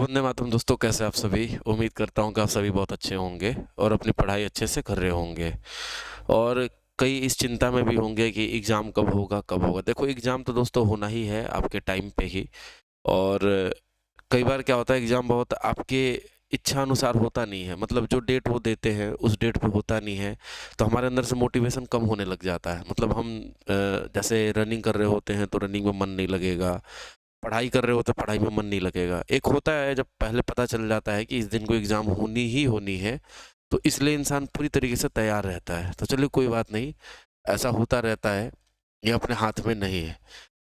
वंदे मातरम दोस्तों, कैसे आप सभी। उम्मीद करता हूँ कि आप सभी बहुत अच्छे होंगे और अपनी पढ़ाई अच्छे से कर रहे होंगे। और कई इस चिंता में भी होंगे कि एग्ज़ाम कब होगा कब होगा। देखो, एग्ज़ाम तो दोस्तों होना ही है आपके टाइम पे ही। और कई बार क्या होता है, एग्ज़ाम बहुत आपके इच्छा अनुसार होता नहीं है। मतलब जो डेट वो देते हैं उस डेट पे होता नहीं है। तो हमारे अंदर से मोटिवेशन कम होने लग जाता है। मतलब हम जैसे रनिंग कर रहे होते हैं तो रनिंग में मन नहीं लगेगा, पढ़ाई कर रहे हो तो पढ़ाई में मन नहीं लगेगा। एक होता है जब पहले पता चल जाता है कि इस दिन को एग्ज़ाम होनी ही होनी है, तो इसलिए इंसान पूरी तरीके से तैयार रहता है। तो चलिए कोई बात नहीं, ऐसा होता रहता है, ये अपने हाथ में नहीं है।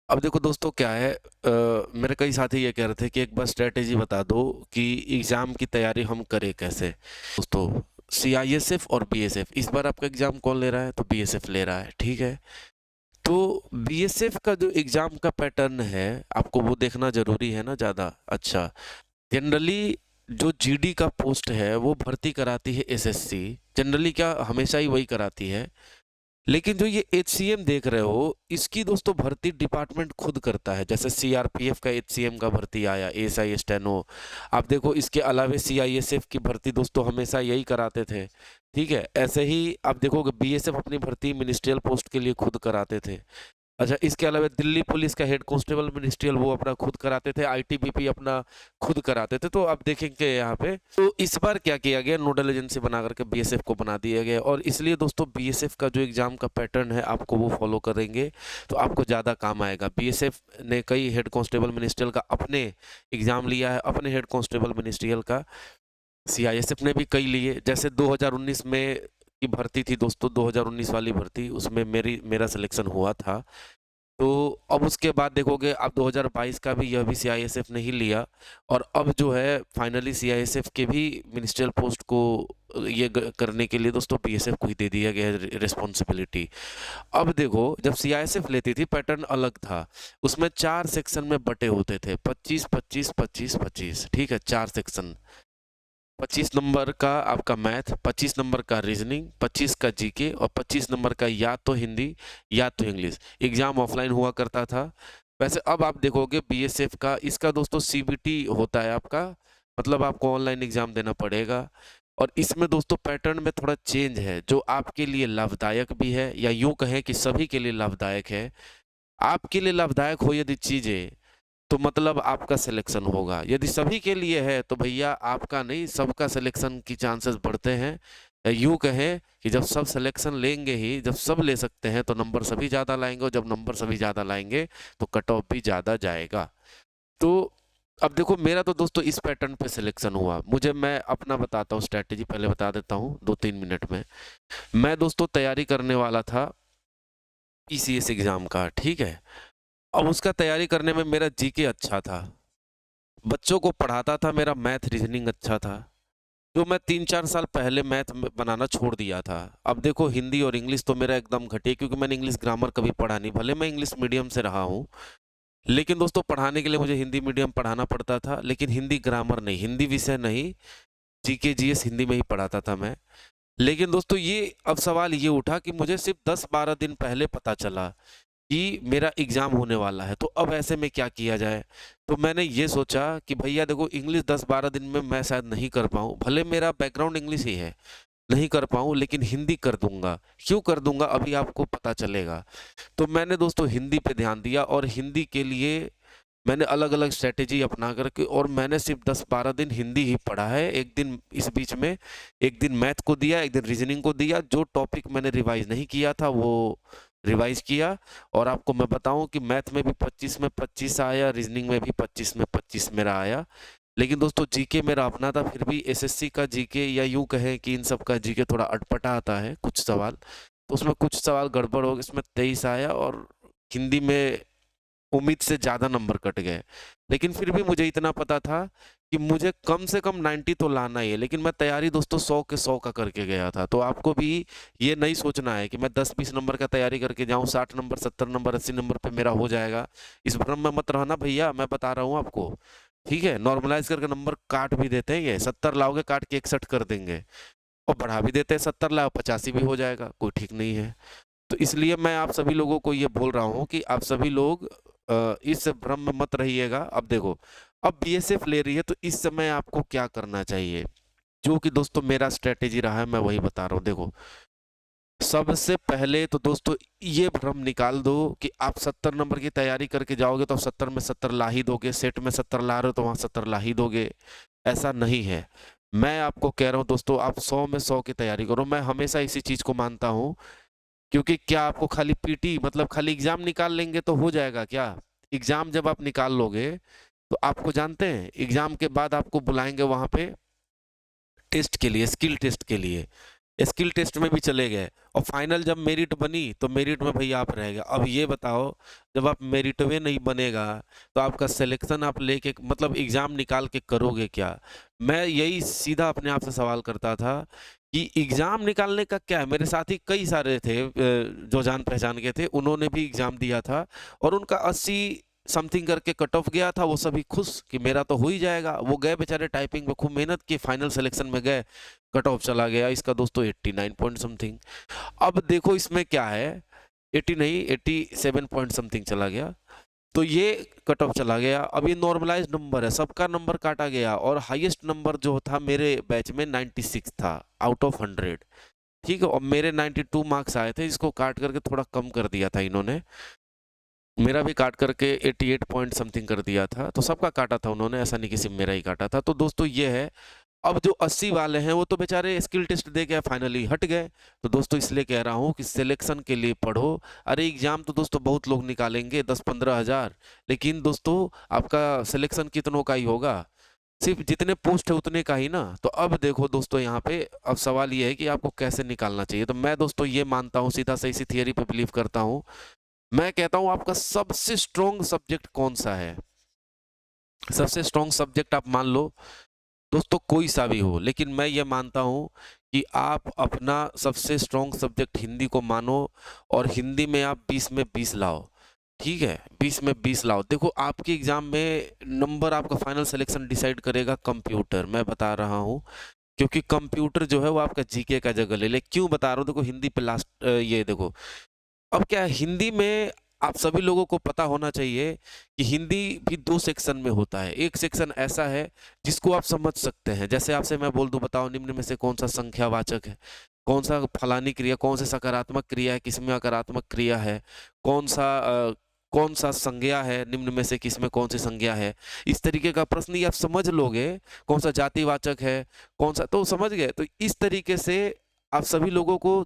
अब देखो दोस्तों क्या है, मेरे कई साथी ये कह रहे थे कि एक बार स्ट्रैटेजी बता दो कि एग्ज़ाम की तैयारी हम करें कैसे। दोस्तों, सीआईएसएफ और बीएसएफ, इस बार आपका एग्ज़ाम कौन ले रहा है? तो बीएसएफ ले रहा है, ठीक है। तो बीएसएफ का जो एग्ज़ाम का पैटर्न है, आपको वो देखना ज़रूरी है ना ज़्यादा। अच्छा, जनरली जो जीडी का पोस्ट है वो भर्ती कराती है एसएससी। जनरली क्या, हमेशा ही वही कराती है। लेकिन जो ये एचसीएम देख रहे हो, इसकी दोस्तों भर्ती डिपार्टमेंट खुद करता है। जैसे सीआरपीएफ का एचसीएम का भर्ती आया, एएसआई स्टेनो। आप देखो, इसके अलावे सीआईएसएफ की भर्ती दोस्तों हमेशा यही कराते थे, ठीक है। ऐसे ही आप देखोगे बीएसएफ अपनी भर्ती मिनिस्ट्रियल पोस्ट के लिए खुद कराते थे। अच्छा, इसके अलावा दिल्ली पुलिस का हेड कांस्टेबल मिनिस्ट्रियल वो अपना खुद कराते थे, आईटीबीपी अपना खुद कराते थे। तो आप देखेंगे यहाँ पे, तो इस बार क्या किया गया, नोडल एजेंसी बना करके बीएसएफ को बना दिया गया। और इसलिए दोस्तों बीएसएफ का जो एग्जाम का पैटर्न है आपको वो फॉलो करेंगे तो आपको ज़्यादा काम आएगा। बीएसएफ ने कई हेड कांस्टेबल मिनिस्ट्रियल का अपने एग्जाम लिया है, अपने हेड कांस्टेबल मिनिस्ट्रियल का। सीआईएसएफ ने भी कई लिए। जैसे 2019 में की भर्ती थी दोस्तों, 2019 वाली भर्ती, उसमें मेरा सिलेक्शन हुआ था। तो अब उसके बाद देखोगे, अब 2022 का भी यह भी सीआईएसएफ ने ही लिया। और अब जो है फाइनली सीआईएसएफ के भी मिनिस्ट्रियल पोस्ट को ये करने के लिए दोस्तों बीएसएफ को ही दे दिया गया है रिस्पॉन्सिबिलिटी। अब देखो, जब सीआईएसएफ लेती थी पैटर्न अलग था। उसमें 4 सेक्शन में बटे होते थे, 25 25 25 25, ठीक है। 4 सेक्शन, 25 नंबर का आपका मैथ, 25 नंबर का रीजनिंग, 25 का जीके और 25 नंबर का या तो हिंदी या तो इंग्लिश। एग्जाम ऑफलाइन हुआ करता था। वैसे अब आप देखोगे बीएसएफ का, इसका दोस्तों सीबीटी होता है आपका, मतलब आपको ऑनलाइन एग्जाम देना पड़ेगा। और इसमें दोस्तों पैटर्न में थोड़ा चेंज है जो आपके लिए लाभदायक भी है, या यूं कहें कि सभी के लिए लाभदायक है। आपके लिए लाभदायक हो यदि चीजें, तो मतलब आपका सिलेक्शन होगा। यदि सभी के लिए है तो भैया आपका नहीं, सबका सिलेक्शन की चांसेस बढ़ते हैं। यूं कहें कि जब सब सिलेक्शन लेंगे ही, जब सब ले सकते हैं तो नंबर सभी ज़्यादा लाएंगे, और जब नंबर सभी ज़्यादा लाएंगे तो कट ऑफ भी ज़्यादा जाएगा। तो अब देखो, मेरा तो दोस्तों इस पैटर्न पे सिलेक्शन हुआ। मैं अपना बताता हूँ, स्ट्रैटेजी पहले बता देता हूँ 2-3 मिनट में। मैं दोस्तों तैयारी करने वाला था पीसीएस एग्जाम का, ठीक है। अब उसका तैयारी करने में मेरा जीके अच्छा था, बच्चों को पढ़ाता था, मेरा मैथ रीजनिंग अच्छा था। जो मैं 3-4 साल पहले मैथ बनाना छोड़ दिया था। अब देखो, हिंदी और इंग्लिश तो मेरा एकदम घटिया, क्योंकि मैंने इंग्लिश ग्रामर कभी पढ़ा नहीं। भले मैं इंग्लिश मीडियम से रहा हूँ, लेकिन दोस्तों पढ़ाने के लिए मुझे हिंदी मीडियम पढ़ाना पड़ता था, लेकिन हिंदी ग्रामर नहीं, हिंदी विषय नहीं, जीके जीएस हिंदी में ही पढ़ाता था मैं। लेकिन दोस्तों ये अब सवाल ये उठा कि मुझे सिर्फ 10-12 दिन पहले पता चला कि मेरा एग्जाम होने वाला है। तो अब ऐसे में क्या किया जाए? तो मैंने ये सोचा कि भैया देखो, इंग्लिश 10-12 दिन में मैं शायद नहीं कर पाऊँ, भले मेरा बैकग्राउंड इंग्लिश ही है, नहीं कर पाऊँ, लेकिन हिंदी कर दूंगा। क्यों कर दूंगा, अभी आपको पता चलेगा। तो मैंने दोस्तों हिंदी पे ध्यान दिया, और हिंदी के लिए मैंने अलग अलग स्ट्रेटेजी अपना करके, और मैंने सिर्फ 10-12 दिन हिंदी ही पढ़ा है। एक दिन इस बीच में, एक दिन मैथ को दिया, एक दिन रीजनिंग को दिया। जो टॉपिक मैंने रिवाइज नहीं किया था वो रिवाइज किया। और आपको मैं बताऊं कि मैथ में भी 25 में 25 आया, रीजनिंग में भी 25 में 25 मेरा आया। लेकिन दोस्तों जीके मेरा अपना था, फिर भी एसएससी का जीके, या यूं कहें कि इन सब का जीके थोड़ा अटपटा आता है कुछ सवाल, तो उसमें कुछ सवाल गड़बड़ हो गए, इसमें 23 आया। और हिंदी में उम्मीद से ज़्यादा नंबर कट गए। लेकिन फिर भी मुझे इतना पता था कि मुझे कम से कम 90 तो लाना ही है। लेकिन मैं तैयारी दोस्तों 100 के 100 का करके गया था। तो आपको भी ये नहीं सोचना है कि मैं 10-20 नंबर का तैयारी करके जाऊं, 60 नंबर 70 नंबर 80 नंबर पे मेरा हो जाएगा। इस भ्रम में मत रहना भैया, मैं बता रहा हूँ आपको, ठीक है। नॉर्मलाइज करके नंबर काट भी देते हैं, ये 70 लाओगे काट के 61 कर देंगे, और बढ़ा भी देते हैं, 70 लाओ 85 भी हो जाएगा, कोई ठीक नहीं है। तो इसलिए मैं आप सभी लोगों को ये बोल रहा हूँ कि आप सभी लोग इस भ्रम में मत रहिएगा। अब देखो, अब बीएसएफ ले रही है तो इस समय आपको क्या करना चाहिए, जो कि दोस्तों मेरा स्ट्रेटेजी रहा है, मैं वही बता रहा हूँ। देखो, सबसे पहले तो दोस्तों ये भ्रम निकाल दो कि आप 70 नंबर की तैयारी करके जाओगे तो 70 में 70 ला ही दोगे, सेट में 70 ला रहे हो तो वहां 70 ला ही दोगे। ऐसा नहीं है। मैं आपको कह रहा हूँ दोस्तों, आप 100 में 100 की तैयारी करो। मैं हमेशा इसी चीज को मानता हूँ, क्योंकि क्या आपको खाली पीटी मतलब खाली एग्जाम निकाल लेंगे तो हो जाएगा क्या? एग्जाम जब आप निकाल लोगे तो आपको जानते हैं एग्जाम के बाद आपको बुलाएंगे वहां पे टेस्ट के लिए, स्किल टेस्ट के लिए। स्किल टेस्ट में भी चले गए और फाइनल जब मेरिट बनी तो मेरिट में भैया आप रह गए। अब ये बताओ, जब आप मेरिट में नहीं बनेगा तो आपका सिलेक्शन आप लेके मतलब एग्जाम निकाल के करोगे क्या? मैं यही सीधा अपने आप से सवाल करता था कि एग्जाम निकालने का क्या है। मेरे साथी कई सारे थे जो जान पहचान के थे, उन्होंने भी एग्जाम दिया था और उनका 80 समथिंग करके कट ऑफ गया था। वो सभी खुश कि मेरा तो हो ही जाएगा। वो गए बेचारे टाइपिंग में खूब मेहनत की, फाइनल सिलेक्शन में गए, कट ऑफ चला गया इसका दोस्तों 89 पॉइंट समथिंग। अब देखो इसमें क्या है, 80 नहीं 87 पॉइंट समथिंग चला गया। तो ये कट ऑफ चला गया। अब ये नॉर्मलाइज नंबर है, सबका नंबर काटा गया और हाईएस्ट नंबर जो था मेरे बैच में 96 था आउट ऑफ 100। ठीक है, और मेरे 92 मार्क्स आए थे, इसको काट करके थोड़ा कम कर दिया था इन्होंने। मेरा भी काट करके 88 पॉइंट समथिंग कर दिया था। तो सबका काटा था उन्होंने, ऐसा नहीं कि सिर्फ मेरा ही काटा था। तो दोस्तों ये है। अब जो 80 वाले हैं वो तो बेचारे स्किल टेस्ट दे के फाइनली हट गए। तो दोस्तों इसलिए कह रहा हूँ कि सिलेक्शन के लिए पढ़ो। अरे एग्जाम तो दोस्तों बहुत लोग निकालेंगे, 10-15 हजार, लेकिन दोस्तों आपका सिलेक्शन कितनों का ही होगा? सिर्फ जितने पोस्ट है उतने का ही ना। तो अब देखो दोस्तों, यहाँ पे अब सवाल ये है कि आपको कैसे निकालना चाहिए। तो मैं दोस्तों ये मानता हूँ, सीधा सा इसी थियरी पे बिलीव करता हूँ। मैं कहता हूँ आपका सबसे स्ट्रॉन्ग सब्जेक्ट कौन सा है? सबसे स्ट्रॉन्ग सब्जेक्ट आप मान लो दोस्तों, कोई सा भी हो, लेकिन मैं ये मानता हूँ कि आप अपना सबसे स्ट्रॉन्ग सब्जेक्ट हिंदी को मानो और हिंदी में आप 20 में 20 लाओ। ठीक है, 20 में 20 लाओ। देखो आपके एग्जाम में नंबर, आपका फाइनल सिलेक्शन डिसाइड करेगा कंप्यूटर, मैं बता रहा हूँ। क्योंकि कंप्यूटर जो है वो आपका जीके का जगह ले ले। क्यों बता रहा हूँ? देखो हिंदी पे लास्ट ये देखो, अब क्या है, हिंदी में आप सभी लोगों को पता होना चाहिए कि हिंदी भी दो सेक्शन में होता है। एक सेक्शन ऐसा है जिसको आप समझ सकते हैं, जैसे आपसे मैं बोल दूं, बताओ निम्न में से कौन सा संख्यावाचक है, कौन सा फलानी क्रिया, कौन से सकारात्मक क्रिया है, किसमें नकारात्मक क्रिया है, कौन सा संज्ञा है, निम्न में से किसमें कौन सी संज्ञा है। इस तरीके का प्रश्न ही आप समझ लोगे। कौन सा जातिवाचक है, कौन सा, तो समझ गए। तो इस तरीके से आप सभी लोगों को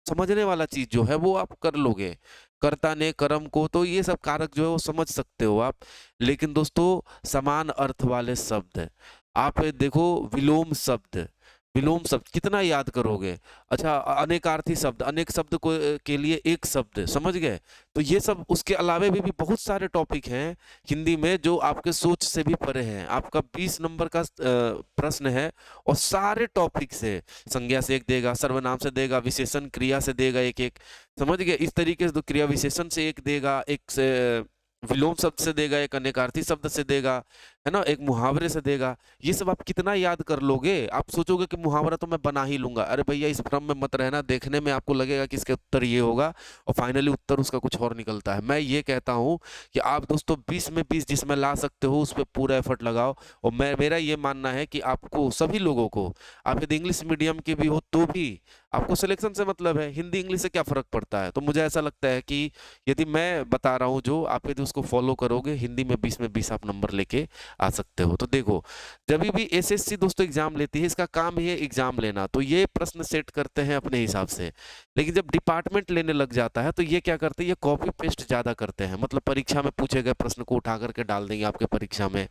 समझने वाला चीज जो है वो आप कर लोगे। कर्ता ने कर्म को, तो ये सब कारक जो है वो समझ सकते हो आप। लेकिन दोस्तों समान अर्थ वाले शब्द आप देखो, विलोम शब्द, विलोम शब्द कितना याद करोगे? अच्छा, अनेकार्थी शब्द, अनेक शब्द को के लिए एक शब्द, समझ गए? तो ये सब, उसके अलावे भी बहुत सारे टॉपिक हैं हिंदी में जो आपके सोच से भी परे हैं। आपका 20 नंबर का प्रश्न है और सारे टॉपिक से, संज्ञा से एक देगा, सर्वनाम से देगा, विशेषण क्रिया से देगा एक एक, समझ गए? इस तरीके से तो क्रिया विशेषण से एक देगा, एक से विलोम शब्द से देगा, एक अनेकार्थी शब्द से देगा, है ना, एक मुहावरे से देगा। ये सब आप कितना याद कर लोगे? आप सोचोगे कि मुहावरा तो मैं बना ही लूंगा। अरे भैया इस भ्रम में मत रहना, देखने में आपको लगेगा कि इसका उत्तर ये होगा और फाइनली उत्तर उसका कुछ और निकलता है। मैं ये कहता हूँ कि आप दोस्तों 20 में 20 जिसमें ला सकते हो उस पर पूरा एफर्ट लगाओ। और मेरा ये मानना है कि आपको, सभी लोगों को, आप यदि इंग्लिश मीडियम के भी हो तो भी आपको सिलेक्शन से मतलब है, हिंदी इंग्लिश से क्या फर्क पड़ता है? तो मुझे ऐसा लगता है कि यदि मैं बता रहा हूँ जो आप, यदि उसको फॉलो करोगे, हिंदी में 20 में 20 आप नंबर लेके आ सकते हो। तो देखो, जब भी एसएससी दोस्तों एग्जाम लेती है, इसका काम ही है एग्जाम लेना, तो ये प्रश्न सेट करते हैं अपने हिसाब से। लेकिन जब डिपार्टमेंट लेने लग जाता है तो ये क्या करते हैं, ये कॉपी पेस्ट ज्यादा करते हैं। मतलब परीक्षा में पूछे गए प्रश्न को उठा करके डाल देंगे आपके परीक्षा में।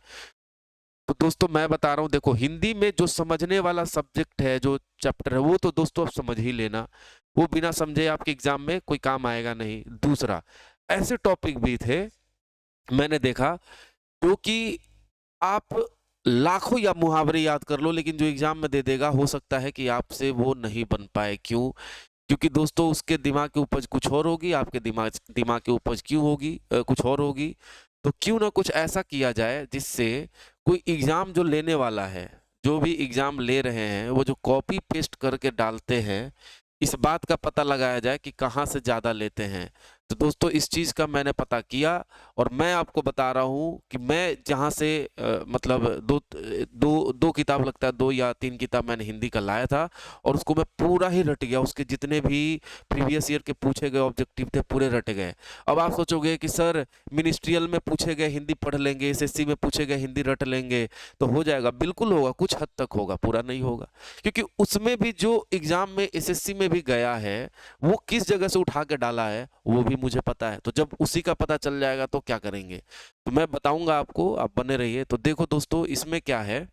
तो दोस्तों मैं बता रहा हूँ, देखो हिंदी में जो समझने वाला सब्जेक्ट है, जो चैप्टर है, वो तो दोस्तों आप समझ ही लेना। वो बिना समझे आपके एग्जाम में कोई काम आएगा नहीं। दूसरा, ऐसे टॉपिक भी थे मैंने देखा जो कि आप लाखों या मुहावरे याद कर लो, लेकिन जो एग्जाम में दे देगा, हो सकता है कि आपसे वो नहीं बन पाए। क्यों? क्योंकि दोस्तों उसके दिमाग की उपज कुछ और होगी, आपके दिमाग दिमाग की उपज क्यों होगी, कुछ और होगी। तो क्यों ना कुछ ऐसा किया जाए जिससे कोई एग्जाम जो लेने वाला है, जो भी एग्जाम ले रहे हैं, वो जो कॉपी पेस्ट करके डालते हैं, इस बात का पता लगाया जाए कि कहाँ से ज़्यादा लेते हैं। तो दोस्तों इस चीज़ का मैंने पता किया और मैं आपको बता रहा हूँ कि मैं जहाँ से मतलब दो किताब लगता है, 2 या 3 किताब मैंने हिंदी का लाया था और उसको मैं पूरा ही रट गया। उसके जितने भी प्रीवियस ईयर के पूछे गए ऑब्जेक्टिव थे पूरे रट गए। अब आप सोचोगे कि सर मिनिस्ट्रियल में पूछे गए हिंदी पढ़ लेंगे, एसएससी में पूछे गए हिंदी रट लेंगे तो हो जाएगा? बिल्कुल होगा, कुछ हद तक होगा, पूरा नहीं होगा। क्योंकि उसमें भी जो एग्जाम में एसएससी में भी गया है वो किस जगह से उठा के डाला है वो भी मुझे पता है। तो जब उसी का पता चल जाएगा तो क्या करेंगे? तो मैं बताऊंगा आपको, आप बने रहिए। तो देखो दोस्तों, इसमें क्या है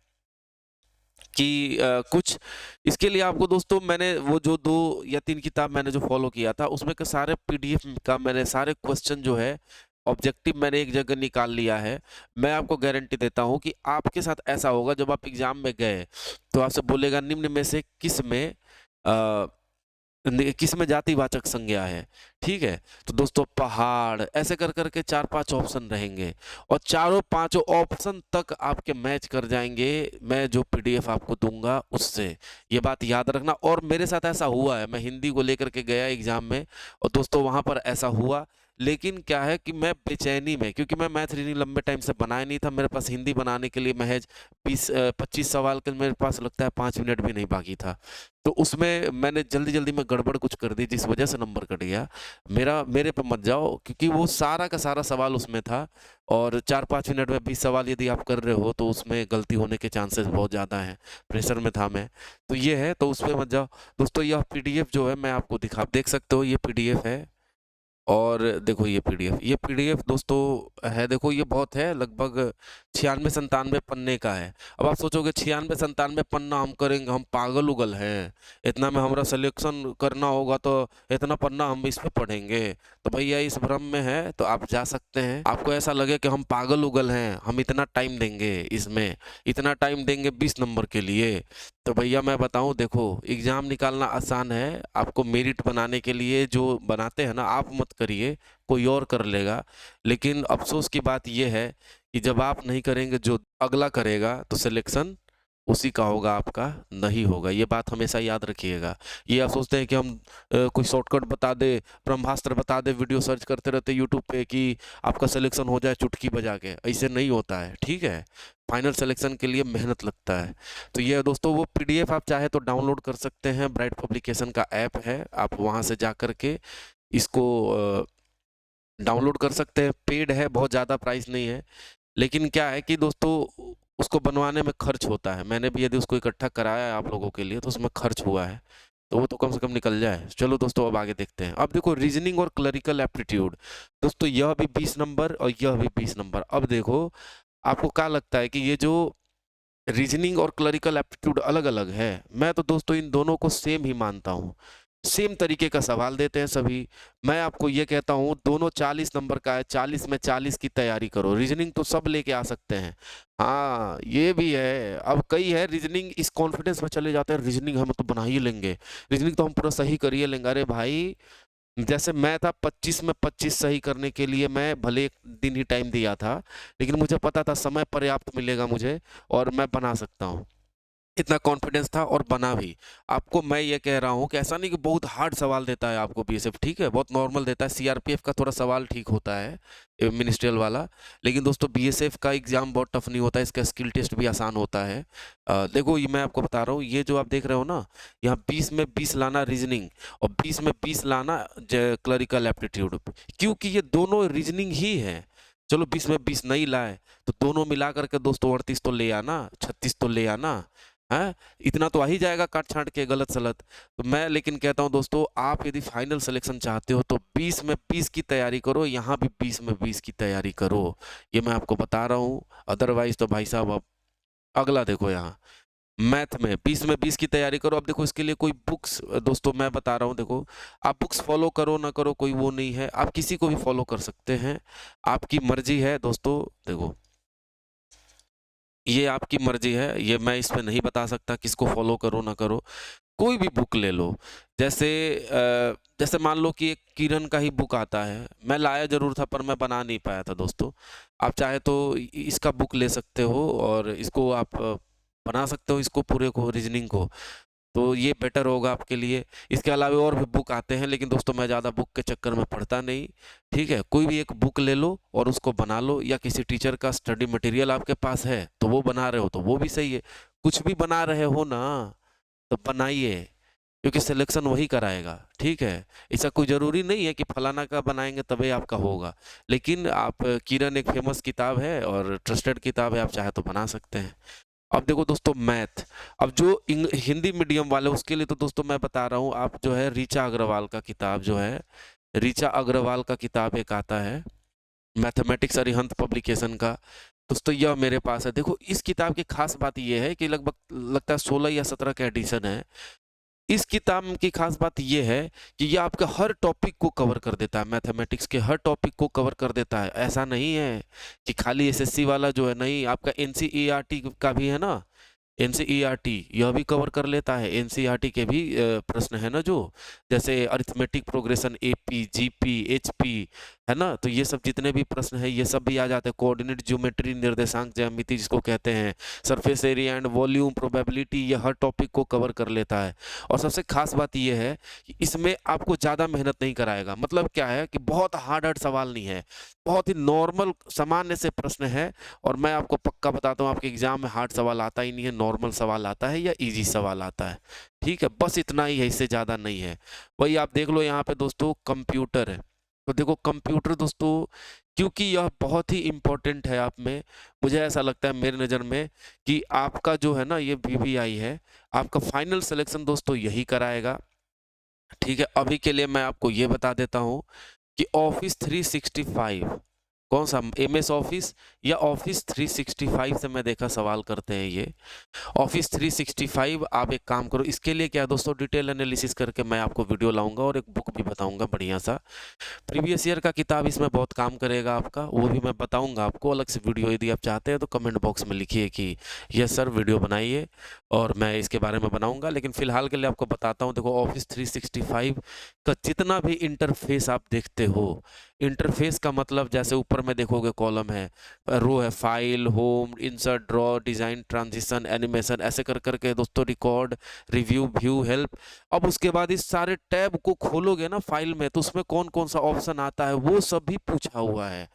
कि कुछ इसके लिए आपको दोस्तों, मैंने वो जो 2 या 3 किताब मैंने जो फॉलो किया था उसमें के सारे पीडीएफ का मैंने सारे क्वेश्चन जो है ऑब्जेक्टिव मैंने एक जगह निकाल लिया है। मैं आपको गारंटी देता हूं कि आपके साथ ऐसा होगा, जब आप एग्जाम में गए तो आपसे बोलेगा निम्न में से किस में जातिवाचक संज्ञा है। ठीक है, तो दोस्तों पहाड़ ऐसे कर करके 4-5 ऑप्शन रहेंगे और चारों पांचों ऑप्शन तक आपके मैच कर जाएंगे मैं जो पीडीएफ आपको दूंगा उससे। ये बात याद रखना। और मेरे साथ ऐसा हुआ है, मैं हिंदी को लेकर के गया एग्जाम में और दोस्तों वहां पर ऐसा हुआ। लेकिन क्या है कि मैं बेचैनी में, क्योंकि मैं मैथ रीजनिंग लंबे टाइम से बनाया नहीं था, मेरे पास हिंदी बनाने के लिए महज 25 सवाल के मेरे पास लगता है 5 मिनट भी नहीं बाकी था। तो उसमें मैंने जल्दी जल्दी में गड़बड़ कुछ कर दी जिस वजह से नंबर कट गया मेरे पे मत जाओ, क्योंकि वो सारा का सारा सवाल उसमें था और 4-5 मिनट में 20 सवाल यदि आप कर रहे हो तो उसमें गलती होने के चांसेस बहुत ज़्यादा हैं। प्रेशर में था मैं, तो ये है, तो उसमें मत जाओ दोस्तों। यह पीडीएफ जो है मैं आपको देख सकते हो, ये पीडीएफ है। और देखो ये पीडीएफ दोस्तों है, देखो ये बहुत है, लगभग 96-97 पन्ने का है। अब आप सोचोगे 96-97 पन्ना हम करेंगे, हम पागल उगल हैं, इतना में हमारा सिलेक्शन करना होगा तो इतना पन्ना हम इस पे पढ़ेंगे? तो भैया इस भ्रम में है तो आप जा सकते हैं। आपको ऐसा लगे कि हम पागल उगल हैं, हम इतना टाइम देंगे इसमें, इतना टाइम देंगे 20 नंबर के लिए, तो भैया मैं बताऊं, देखो एग्जाम निकालना आसान है, आपको मेरिट बनाने के लिए जो बनाते हैं ना, आप मत करिए, कोई और कर लेगा। लेकिन अफसोस की बात यह है कि जब आप नहीं करेंगे, जो अगला करेगा तो सिलेक्शन उसी का होगा, आपका नहीं होगा। ये बात हमेशा याद रखिएगा। ये आप सोचते हैं कि हम कोई शॉर्टकट बता दे, ब्रह्मास्त्र बता दे, वीडियो सर्च करते रहते यूट्यूब पे कि आपका सिलेक्शन हो जाए चुटकी बजा के, ऐसे नहीं होता है। ठीक है, फाइनल सिलेक्शन के लिए मेहनत लगता है। तो ये दोस्तों वो पीडीएफ आप चाहे तो डाउनलोड कर सकते हैं, ब्राइट पब्लिकेशन का ऐप है, आप वहाँ से जा कर के इसको डाउनलोड कर सकते हैं। पेड है, बहुत ज़्यादा प्राइस नहीं है। लेकिन क्या है कि दोस्तों उसको बनवाने में खर्च होता है। मैंने भी यदि उसको इकट्ठा कराया है आप लोगों के लिए तो उसमें खर्च हुआ है, तो वो तो कम से कम निकल जाए। चलो दोस्तों अब आगे देखते हैं। अब देखो रीजनिंग और क्लरिकल एप्टीट्यूड, दोस्तों यह भी 20 नंबर और यह भी 20 नंबर। अब देखो आपको क्या लगता है कि ये जो रीजनिंग और क्लरिकल एप्टीट्यूड अलग अलग है? मैं तो दोस्तों इन दोनों को सेम ही मानता हूँ। सेम तरीके का सवाल देते हैं सभी। मैं आपको ये कहता हूँ दोनों 40 नंबर का है, 40 में 40 की तैयारी करो। रीजनिंग तो सब लेके आ सकते हैं, हाँ ये भी है। अब कई है रीजनिंग इस कॉन्फिडेंस में चले जाते हैं, रीजनिंग हम तो बना ही लेंगे, रीजनिंग तो हम पूरा सही कर ही लेंगे। अरे भाई, जैसे मैं था 25 में 25 सही करने के लिए मैं भले एक दिन ही टाइम दिया था, लेकिन मुझे पता था समय पर्याप्त मिलेगा मुझे और मैं बना सकता हूँ। इतना कॉन्फिडेंस था और बना भी। आपको मैं ये कह रहा हूँ कि ऐसा नहीं कि बहुत हार्ड सवाल देता है आपको बीएसएफ, ठीक है, बहुत नॉर्मल देता है। सीआरपीएफ का थोड़ा सवाल ठीक होता है, मिनिस्ट्रियल वाला, लेकिन दोस्तों बीएसएफ का एग्जाम बहुत टफ नहीं होता है, इसका स्किल टेस्ट भी आसान होता है। देखो ये मैं आपको बता रहा हूँ, ये जो आप देख रहे हो ना, यहाँ 20 में 20 लाना रीजनिंग और 20 में 20 लाना क्लरिकल एप्टीट्यूड, क्योंकि ये दोनों रीजनिंग ही है। चलो 20 में 20 नहीं लाए तो दोनों मिला करके दोस्तों 38 तो ले आना, 36 तो ले आना है, इतना तो आ ही जाएगा काट छांट के गलत सलत। तो मैं लेकिन कहता हूं दोस्तों, आप यदि फाइनल सिलेक्शन चाहते हो तो 20 में 20 की तैयारी करो, यहाँ भी 20 में 20 की तैयारी करो, ये मैं आपको बता रहा हूँ। अदरवाइज तो भाई साहब, अब अगला देखो, यहाँ मैथ में 20 में 20 की तैयारी करो। अब देखो इसके लिए कोई बुक्स, दोस्तों मैं बता रहा हूँ, देखो आप बुक्स फॉलो करो ना करो कोई वो नहीं है, आप किसी को भी फॉलो कर सकते हैं, आपकी मर्जी है दोस्तों। देखो ये आपकी मर्जी है, ये मैं इसमें नहीं बता सकता किसको फॉलो करो ना करो। कोई भी बुक ले लो, जैसे जैसे मान लो कि एक किरण का ही बुक आता है, मैं लाया जरूर था पर मैं बना नहीं पाया था दोस्तों। आप चाहे तो इसका बुक ले सकते हो और इसको आप बना सकते हो, इसको पूरे को, रीजनिंग को। तो ये बेटर होगा आपके लिए। इसके अलावा और भी बुक आते हैं, लेकिन दोस्तों मैं ज़्यादा बुक के चक्कर में पढ़ता नहीं। ठीक है, कोई भी एक बुक ले लो और उसको बना लो, या किसी टीचर का स्टडी मटेरियल आपके पास है तो वो बना रहे हो तो वो भी सही है। कुछ भी बना रहे हो ना तो बनाइए, क्योंकि सिलेक्शन वही कराएगा। ठीक है, ऐसा कोई ज़रूरी नहीं है कि फलाना का बनाएंगे तभी आपका होगा। लेकिन आप, किरण एक फेमस किताब है और ट्रस्टेड किताब है, आप चाहे तो बना सकते हैं। अब देखो दोस्तों मैथ, अब जो हिंदी मीडियम वाले उसके लिए तो दोस्तों मैं बता रहा हूँ, आप जो है ऋचा अग्रवाल का किताब जो है, ऋचा अग्रवाल का किताब एक आता है मैथमेटिक्स अरिहंत पब्लिकेशन का। दोस्तों यह मेरे पास है। देखो इस किताब की खास बात यह है कि लगभग लगता है 16 या 17 का एडिशन है। इस किताब की खास बात यह है कि यह आपके हर टॉपिक को कवर कर देता है, मैथमेटिक्स के हर टॉपिक को कवर कर देता है। ऐसा नहीं है कि खाली एसएससी वाला जो है, नहीं, आपका एनसीईआरटी का भी है ना, एनसीईआरटी यह भी कवर कर लेता है। एनसीईआरटी के भी प्रश्न है ना, जो जैसे arithmetic progression, AP, GP, HP, है ना, तो ये सब जितने भी प्रश्न है ये सब भी आ जाते हैं। कोऑर्डिनेट ज्योमेट्री, निर्देशांक ज्यामिति जिसको कहते हैं, surface area and volume, probability, ये हर टॉपिक को कवर कर लेता है। और सबसे खास बात ये है कि इसमें आपको ज़्यादा मेहनत नहीं कराएगा। मतलब क्या है कि बहुत हार्ड हार्ड सवाल नहीं है, बहुत ही नॉर्मल सामान्य से प्रश्न है। और मैं आपको पक्का बताता हूँ, आपके एग्जाम में हार्ड सवाल आता ही नहीं है, नॉर्मल सवाल आता है या इजी सवाल आता है। ठीक है, बस इतना ही है, इससे ज़्यादा नहीं है। वही आप देख लो यहाँ पे दोस्तों, कंप्यूटर है। तो देखो कंप्यूटर दोस्तों, क्योंकि यह बहुत ही इम्पोर्टेंट है आप में, मुझे ऐसा लगता है मेरी नज़र में कि आपका जो है ना ये वीवीआई है, आपका फाइनल सिलेक्शन दोस्तों यही कराएगा। ठीक है, अभी के लिए मैं आपको ये बता देता हूँ कि ऑफिस 365, कौन सा, एमएस ऑफिस या ऑफिस 365 से मैं देखा सवाल करते हैं ये। ऑफिस 365 आप एक काम करो, इसके लिए क्या दोस्तों, डिटेल एनालिसिस करके मैं आपको वीडियो लाऊंगा और एक बुक भी बताऊंगा बढ़िया सा। प्रीवियस ईयर का किताब इसमें बहुत काम करेगा आपका, वो भी मैं बताऊंगा आपको अलग से वीडियो। यदि आप चाहते हैं तो कमेंट बॉक्स में लिखिए कि यस सर वीडियो बनाइए, और मैं इसके बारे में बनाऊंगा। लेकिन फिलहाल के लिए आपको बताता हूँ। देखो ऑफिस 365 का जितना भी इंटरफेस आप देखते हो, इंटरफेस का मतलब जैसे ऊपर में देखोगे कॉलम है, रो है, file, home, insert, draw, design, transition, animation, ऐसे कर करके दोस्तों, रिकॉर्ड, रिव्यू, व्यू, हेल्प। अब उसके बाद इस सारे टैब को खोलोगे ना फाइल में, तो उसमें कौन कौन सा ऑप्शन आता है वो सब भी पूछा हुआ है।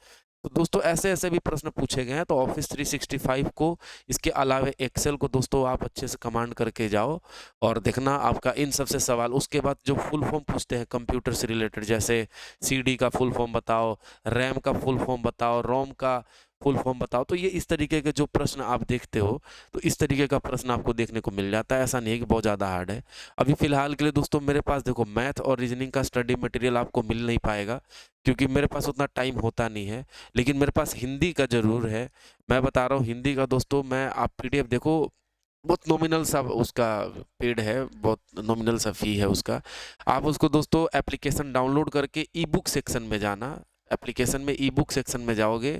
तो दोस्तों ऐसे ऐसे भी प्रश्न पूछे गए हैं। तो ऑफिस 365 को, इसके अलावा एक्सेल को दोस्तों आप अच्छे से कमांड करके जाओ और देखना आपका इन सब से सवाल। उसके बाद जो फुल फॉर्म पूछते हैं कंप्यूटर से रिलेटेड, जैसे सीडी का फुल फॉर्म बताओ, रैम का फुल फॉर्म बताओ, रोम का फुल फॉर्म बताओ, तो ये इस तरीके के जो प्रश्न आप देखते हो, तो इस तरीके का प्रश्न आपको देखने को मिल जाता है। ऐसा नहीं है कि बहुत ज़्यादा हार्ड है। अभी फिलहाल के लिए दोस्तों मेरे पास देखो मैथ और रीजनिंग का स्टडी मटेरियल आपको मिल नहीं पाएगा, क्योंकि मेरे पास उतना टाइम होता नहीं है। लेकिन मेरे पास हिंदी का ज़रूर है। मैं बता रहा हूँ हिंदी का दोस्तों, मैं, आप पीडीएफ देखो, बहुत नॉमिनल सा उसका पेड है, बहुत नॉमिनल सा फी है उसका। आप उसको दोस्तों एप्लीकेशन डाउनलोड करके ई बुक सेक्शन में जाना, एप्लीकेशन में ई बुक सेक्शन में जाओगे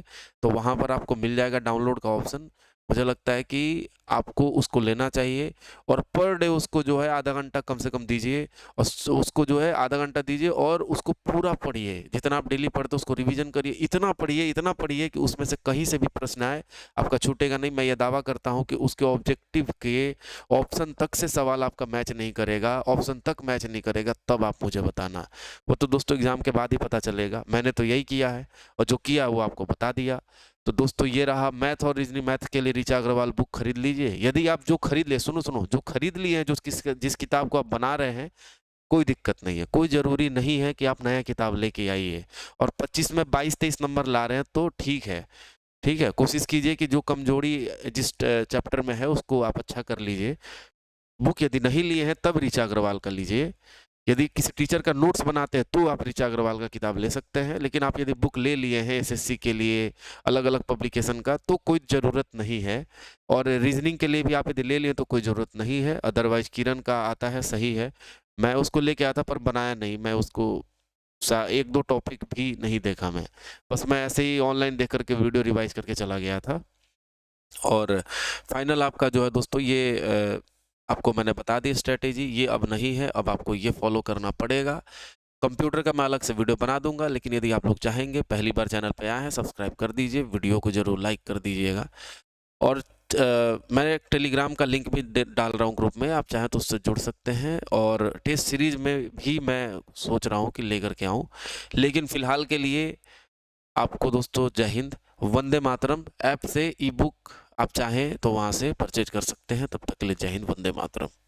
तो वहाँ पर आपको मिल जाएगा डाउनलोड का ऑप्शन। मुझे लगता है कि आपको उसको लेना चाहिए, और पर डे उसको जो है आधा घंटा कम से कम दीजिए, और उसको जो है आधा घंटा दीजिए और उसको पूरा पढ़िए। जितना आप डेली पढ़ते हो उसको रिवीजन करिए, इतना पढ़िए कि उसमें से कहीं से भी प्रश्न आए आपका छूटेगा नहीं। मैं ये दावा करता हूँ कि उसके ऑब्जेक्टिव के ऑप्शन तक से सवाल आपका मैच नहीं करेगा, ऑप्शन तक मैच नहीं करेगा, तब आप मुझे बताना। वो तो दोस्तों एग्जाम के बाद ही पता चलेगा। मैंने तो यही किया है, और जो किया वो आपको बता दिया। तो दोस्तों ये रहा मैथ और रीजनिंग। मैथ के लिए ऋचा अग्रवाल बुक खरीद लीजिए। यदि आप जो खरीद ले, सुनो सुनो, जो खरीद लिए हैं, जो जिस किताब को आप बना रहे हैं, कोई दिक्कत नहीं है, कोई ज़रूरी नहीं है कि आप नया किताब लेके आइए। और 25 में 22-23 नंबर ला रहे हैं तो ठीक है। ठीक है, कोशिश कीजिए कि जो कमजोरी जिस चैप्टर में है उसको आप अच्छा कर लीजिए। बुक यदि नहीं लिए हैं तब ऋचा अग्रवाल का लीजिए। यदि किसी टीचर का नोट्स बनाते हैं तो आप ऋचा अग्रवाल का किताब ले सकते हैं। लेकिन आप यदि बुक ले लिए हैं एसएससी के लिए अलग अलग पब्लिकेशन का, तो कोई ज़रूरत नहीं है। और रीजनिंग के लिए भी आप यदि ले लिए तो कोई ज़रूरत नहीं है। अदरवाइज किरण का आता है, सही है, मैं उसको लेके आता पर बनाया नहीं, मैं उसको एक दो टॉपिक भी नहीं देखा मैं, बस मैं ऐसे ही ऑनलाइन देख करके वीडियो रिवाइज करके चला गया था। और फाइनल आपका जो है दोस्तों ये आपको मैंने बता दी स्ट्रेटेजी, ये अब नहीं है, अब आपको ये फॉलो करना पड़ेगा। कंप्यूटर का मैं अलग से वीडियो बना दूंगा, लेकिन यदि आप लोग चाहेंगे, पहली बार चैनल पे आए हैं, सब्सक्राइब कर दीजिए, वीडियो को जरूर लाइक कर दीजिएगा। और मैं एक टेलीग्राम का लिंक भी डाल रहा हूँ ग्रुप में, आप चाहें तो उससे जुड़ सकते हैं। और टेस्ट सीरीज में भी मैं सोच रहा हूँ कि लेकर के आऊँ, लेकिन फ़िलहाल के लिए आपको दोस्तों जय हिंद। वंदे मातरम ऐप से ई बुक आप चाहें तो वहाँ से परचेज कर सकते हैं। तब तक के लिए जय हिंद, वंदे मातरम।